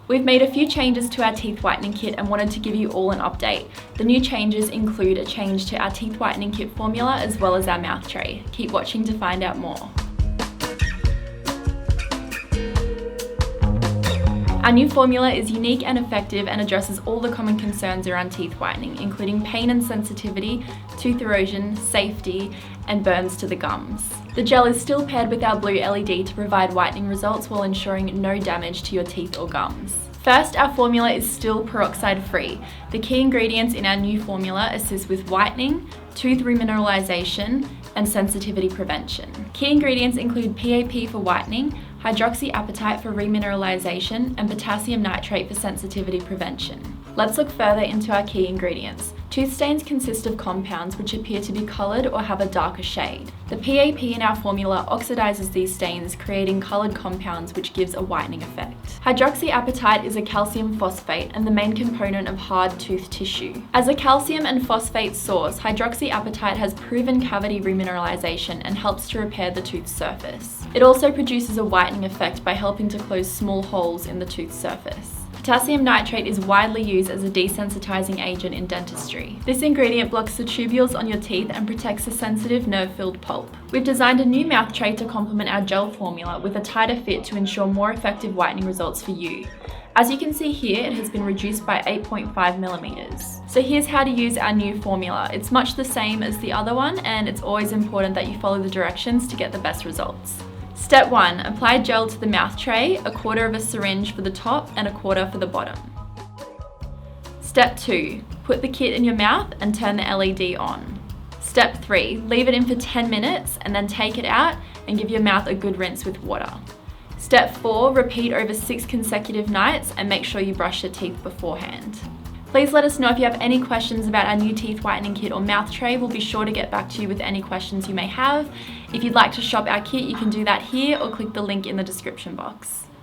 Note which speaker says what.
Speaker 1: We've made a few changes to our teeth whitening kit and wanted to give you all an update. The new changes include a change to our teeth whitening kit formula as well as our mouth tray. Keep watching to find out more. Our new formula is unique and effective and addresses all the common concerns around teeth whitening, including pain and sensitivity, tooth erosion, safety, and burns to the gums. The gel is still paired with our blue LED to provide whitening results while ensuring no damage to your teeth or gums. First, our formula is still peroxide-free. The key ingredients in our new formula assist with whitening, tooth remineralisation, and sensitivity prevention. Key ingredients include PAP for whitening, hydroxyapatite for remineralisation, and potassium nitrate for sensitivity prevention. Let's look further into our key ingredients. Tooth stains consist of compounds which appear to be coloured or have a darker shade. The PAP in our formula oxidizes these stains, creating coloured compounds which gives a whitening effect. Hydroxyapatite is a calcium phosphate and the main component of hard tooth tissue. As a calcium and phosphate source, hydroxyapatite has proven cavity remineralisation and helps to repair the tooth surface. It also produces a whitening effect by helping to close small holes in the tooth surface. Potassium nitrate is widely used as a desensitizing agent in dentistry. This ingredient blocks the tubules on your teeth and protects the sensitive nerve-filled pulp. We've designed a new mouth tray to complement our gel formula with a tighter fit to ensure more effective whitening results for you. As you can see here, it has been reduced by 8.5 millimeters. So here's how to use our new formula. It's much the same as the other one, and it's always important that you follow the directions to get the best results. Step 1. Apply gel to the mouth tray, 1/4 of a syringe for the top and 1/4 for the bottom. Step 2. Put the kit in your mouth and turn the LED on. Step 3. Leave it in for 10 minutes and then take it out and give your mouth a good rinse with water. Step 4. Repeat over 6 consecutive nights and make sure you brush your teeth beforehand. Please let us know if you have any questions about our new teeth whitening kit or mouth tray. We'll be sure to get back to you with any questions you may have. If you'd like to shop our kit, you can do that here or click the link in the description box.